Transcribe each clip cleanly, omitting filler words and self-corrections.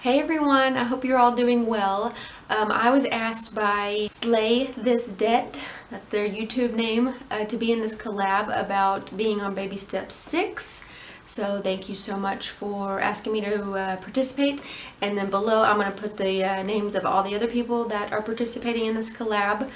Hey everyone, I hope you're all doing well. I was asked by Slay This Debt, that's their YouTube name, to be in this collab about being on baby step 6. So thank you so much for asking me to participate. And then below I'm going to put the names of all the other people that are participating in this collab.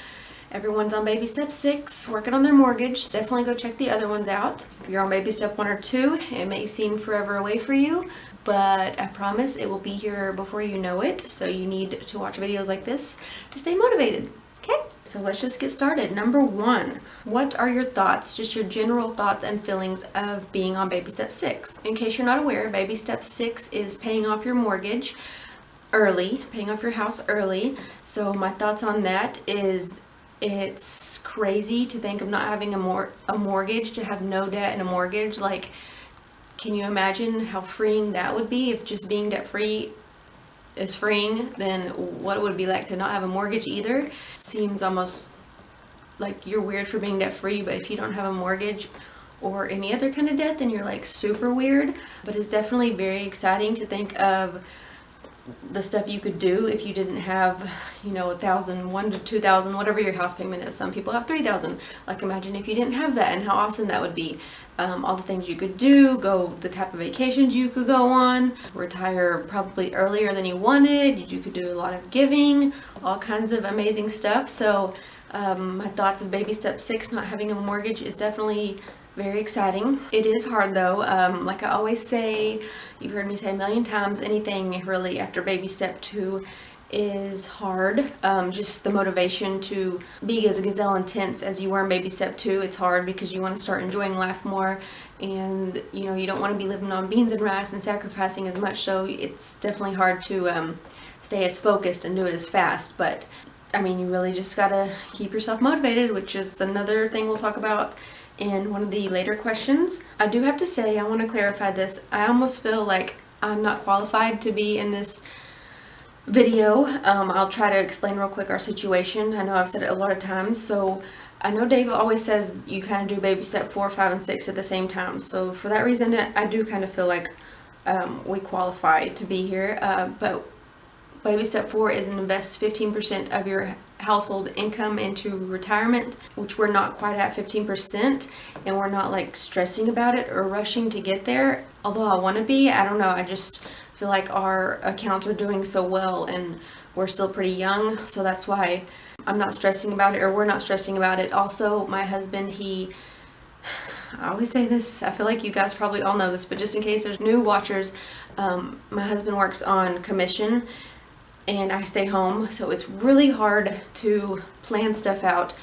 Everyone's on baby step 6, working on their mortgage. Definitely go check the other ones out. If you're on baby step 1 or 2, it may seem forever away for you, but I promise it will be here before you know it. So you need to watch videos like this to stay motivated. Okay, so let's just get started. Number 1, what are your thoughts, just your general thoughts and feelings of being on baby step 6? In case you're not aware, baby step 6 is paying off your mortgage early, paying off your house early. So my thoughts on that is, it's crazy to think of not having a mortgage, to have no debt and a mortgage. Like, can you imagine how freeing that would be? If just being debt free is freeing, then what it would be like to not have a mortgage either. Seems almost like you're weird for being debt free, but if you don't have a mortgage or any other kind of debt, then you're like super weird. But it's definitely very exciting to think of the stuff you could do if you didn't have, you know, $1,000 to $2,000, whatever your house payment is. Some people have $3,000. Like, imagine if you didn't have that and how awesome that would be. All the things you could do, the type of vacations you could go on, retire probably earlier than you wanted. You could do a lot of giving, all kinds of amazing stuff. So my thoughts of baby step 6, not having a mortgage, is definitely very exciting. It is hard though. Like I always say, you've heard me say a million times, anything really after baby step 2 is hard. Just the motivation to be as gazelle intense as you were in baby step 2, it's hard because you want to start enjoying life more, and you know, you don't want to be living on beans and rice and sacrificing as much. So it's definitely hard to stay as focused and do it as fast. But I mean, you really just gotta keep yourself motivated, which is another thing we'll talk about in one of the later questions. I do have to say, I want to clarify this. I almost feel like I'm not qualified to be in this video. I'll try to explain real quick our situation. I know I've said it a lot of times. So I know Dave always says you kind of do baby step 4, 5, and 6 at the same time. So for that reason, I do kind of feel like we qualify to be here. But baby step 4 is invest 15% of your household income into retirement, which we're not quite at 15%, and we're not like stressing about it or rushing to get there. Although I want to be, I don't know, I just feel like our accounts are doing so well and we're still pretty young, so that's why I'm not stressing about it, or we're not stressing about it. Also, my husband, I always say this, I feel like you guys probably all know this, but just in case there's new watchers, my husband works on commission and I stay home, so it's really hard to plan stuff out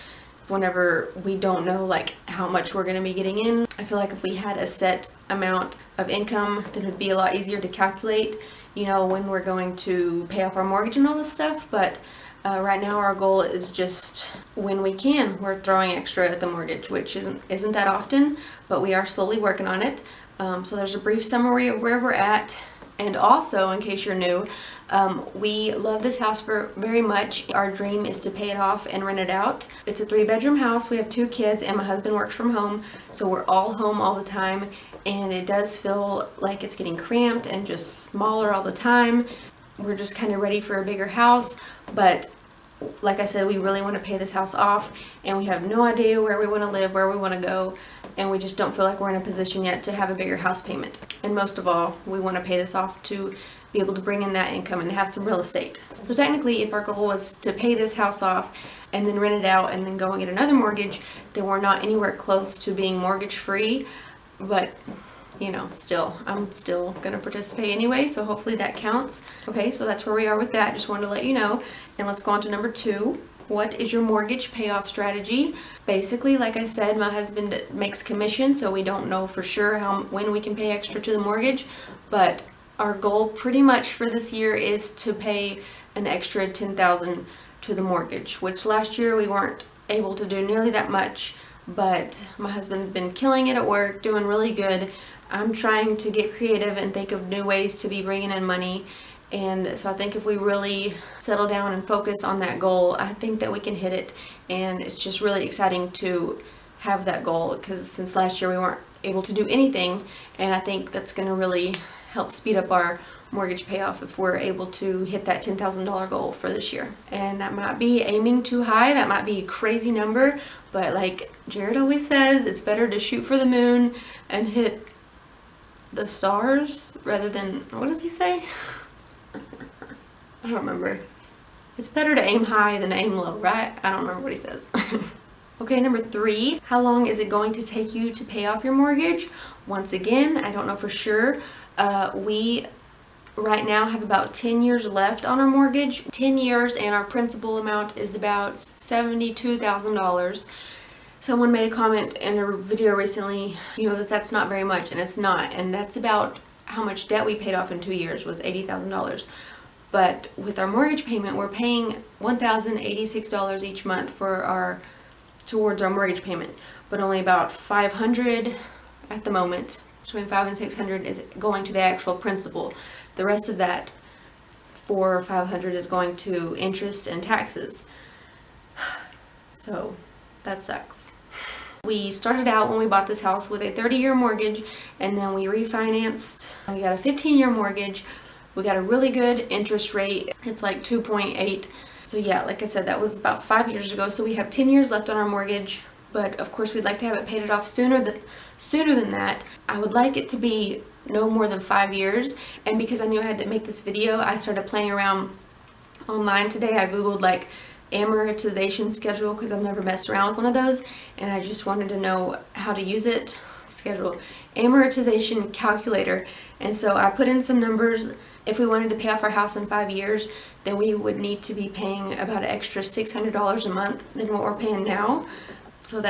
whenever we don't know like how much we're going to be getting in. I feel like if we had a set amount of income, then it would be a lot easier to calculate, you know, when we're going to pay off our mortgage and all this stuff. But right now our goal is just when we can, we're throwing extra at the mortgage, which isn't that often, but we are slowly working on it. So there's a brief summary of where we're at. And also, in case you're new, we love this house very much. Our dream is to pay it off and rent it out. It's a 3-bedroom house. We have 2 kids and my husband works from home, so we're all home all the time, and it does feel like it's getting cramped and just smaller all the time. We're just kind of ready for a bigger house, but like I said, we really want to pay this house off, and we have no idea where we want to live, where we want to go, and we just don't feel like we're in a position yet to have a bigger house payment. And most of all, we want to pay this off to be able to bring in that income and have some real estate. So technically, if our goal was to pay this house off and then rent it out and then go and get another mortgage, then we're not anywhere close to being mortgage free. But you know, I'm still gonna participate anyway, so hopefully that counts. Okay, so that's where we are with that. Just wanted to let you know. And let's go on to number 2. What is your mortgage payoff strategy? Basically, like I said, my husband makes commission, so we don't know for sure when we can pay extra to the mortgage, but our goal pretty much for this year is to pay an extra $10,000 to the mortgage, which last year we weren't able to do nearly that much, but my husband's been killing it at work, doing really good. I'm trying to get creative and think of new ways to be bringing in money. And so I think if we really settle down and focus on that goal, I think that we can hit it. And it's just really exciting to have that goal, because since last year we weren't able to do anything, and I think that's going to really help speed up our mortgage payoff if we're able to hit that $10,000 goal for this year. And that might be aiming too high, that might be a crazy number, but like Jared always says, it's better to shoot for the moon and hit the stars rather than, what does he say? I don't remember. It's better to aim high than to aim low, right? I don't remember what he says. Okay, number 3, how long is it going to take you to pay off your mortgage? Once again, I don't know for sure. We right now have about 10 years left on our mortgage. 10 years and our principal amount is about $72,000. Someone made a comment in a video recently, that's not very much, and it's not. And that's about how much debt we paid off in 2 years, was $80,000. But with our mortgage payment, we're paying $1,086 each month towards our mortgage payment, but only about $500 at the moment. Between $500 and $600 is going to the actual principal. The rest of that, $400 or $500, is going to interest and taxes. So that sucks. We started out when we bought this house with a 30-year mortgage, and then we refinanced. We got a 15-year mortgage. We got a really good interest rate. It's like 2.8. So yeah, like I said, that was about 5 years ago. So we have 10 years left on our mortgage, but of course we'd like to have it paid off sooner than that. I would like it to be no more than 5 years. And because I knew I had to make this video, I started playing around online today. I googled like amortization schedule because I've never messed around with one of those, and I just wanted to know how to use it. Schedule amortization calculator. And so I put in some numbers. If we wanted to pay off our house in 5 years, then we would need to be paying about an extra $600 a month than what we're paying now. So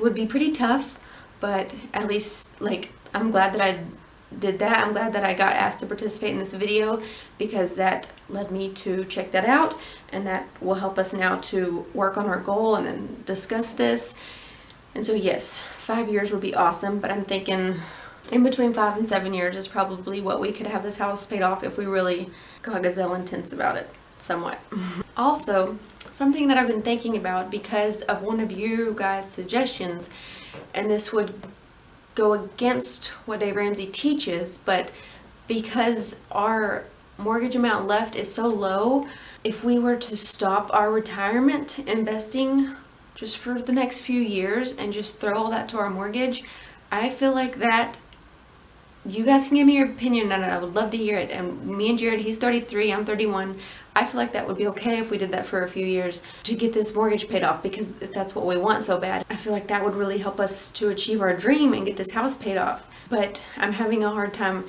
would be pretty tough, but at least, like, I'm glad that I did that. I'm glad that I got asked to participate in this video, because that led me to check that out, and that will help us now to work on our goal and then discuss this. And so yes, 5 years would be awesome, but I'm thinking in between 5 and 7 years is probably what we could have this house paid off if we really got gazelle intense about it somewhat. Also, something that I've been thinking about because of one of you guys' suggestions, and this would go against what Dave Ramsey teaches, but because our mortgage amount left is so low, if we were to stop our retirement investing just for the next few years and just throw all that to our mortgage, I feel like that, you guys can give me your opinion on it. I would love to hear it. And me and Jared, he's 33, I'm 31. I feel like that would be okay if we did that for a few years to get this mortgage paid off, because if that's what we want so bad, I feel like that would really help us to achieve our dream and get this house paid off. But I'm having a hard time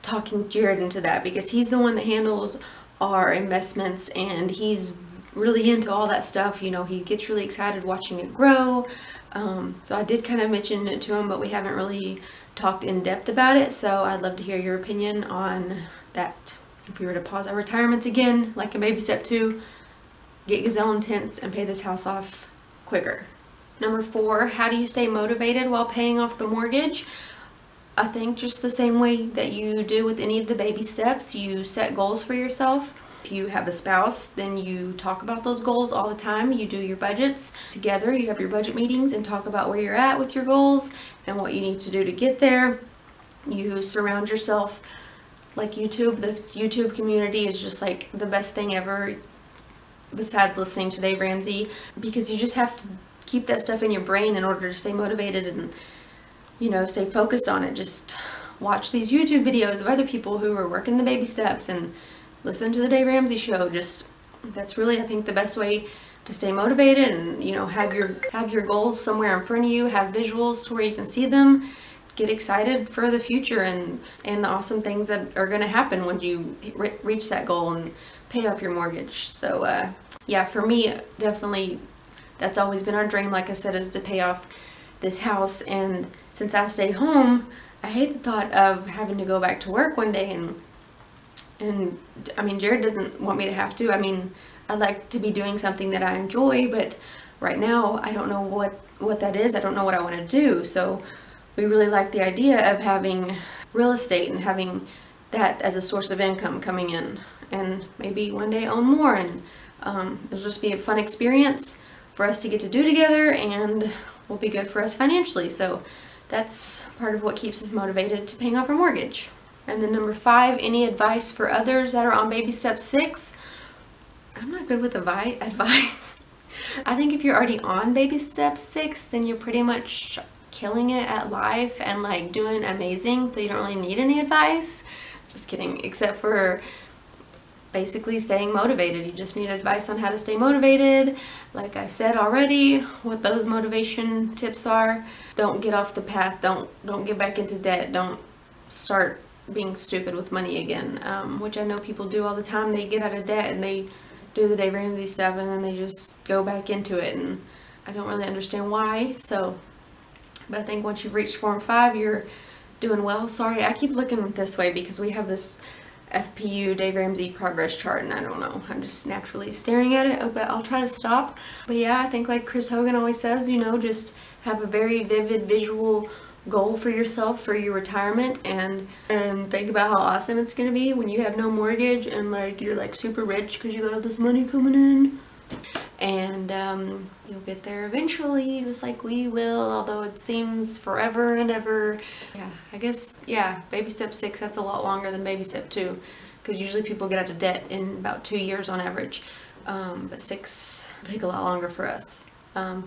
talking Jared into that, because he's the one that handles our investments and he's really into all that stuff. He gets really excited watching it grow. So I did kind of mention it to him, but we haven't really talked in depth about it. So I'd love to hear your opinion on that. If we were to pause our retirements again, like in baby step 2, get gazelle intense and pay this house off quicker. Number 4, how do you stay motivated while paying off the mortgage? I think just the same way that you do with any of the baby steps, you set goals for yourself. If you have a spouse, then you talk about those goals all the time. You do your budgets together. You have your budget meetings and talk about where you're at with your goals and what you need to do to get there. You surround yourself, like YouTube. This YouTube community is just like the best thing ever, besides listening to Dave Ramsey, because you just have to keep that stuff in your brain in order to stay motivated and, stay focused on it. Just watch these YouTube videos of other people who are working the baby steps and listen to the Dave Ramsey show. That's really, I think, the best way to stay motivated and, have your goals somewhere in front of you, have visuals to where you can see them, get excited for the future and the awesome things that are going to happen when you reach that goal and pay off your mortgage. So yeah, for me, definitely that's always been our dream, like I said, is to pay off this house. And since I stay home, I hate the thought of having to go back to work one day, and I mean, Jared doesn't want me to have to. I mean, I like to be doing something that I enjoy, but right now I don't know what that is. I don't know what I want to do. So we really like the idea of having real estate and having that as a source of income coming in, and maybe one day own more, and it'll just be a fun experience for us to get to do together, and will be good for us financially. So that's part of what keeps us motivated to paying off our mortgage. And then number 5, any advice for others that are on baby step 6? I'm not good with advice. I think if you're already on baby step 6, then you're pretty much killing it at life and like doing amazing, so you don't really need any advice. Just kidding, except for basically staying motivated. You just need advice on how to stay motivated. Like I said already, what those motivation tips are: don't get off the path, don't get back into debt, don't start being stupid with money again, which I know people do all the time. They get out of debt and they do the Dave Ramsey stuff and then they just go back into it, and I don't really understand why. So, but I think once you've reached form 5, you're doing well. Sorry, I keep looking this way because we have this FPU Dave Ramsey progress chart and I don't know, I'm just naturally staring at it, but I'll try to stop. But yeah, I think like Chris Hogan always says, you know, just have a very vivid visual goal for yourself for your retirement, and think about how awesome it's gonna be when you have no mortgage and like you're like super rich because you got all this money coming in, and you'll get there eventually, just like we will, although it seems forever and ever. Yeah, I guess, yeah, baby step 6, that's a lot longer than baby step 2, because usually people get out of debt in about 2 years on average, but 6 will take a lot longer for us.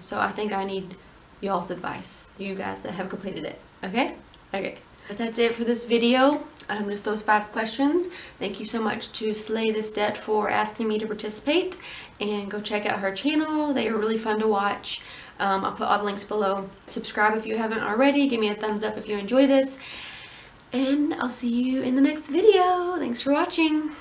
So I think I need y'all's advice, you guys that have completed it. Okay? But that's it for this video. Just those 5 questions. Thank you so much to Slay This Debt for asking me to participate, and go check out her channel. They are really fun to watch. I'll put all the links below. Subscribe if you haven't already. Give me a thumbs up if you enjoy this, and I'll see you in the next video. Thanks for watching.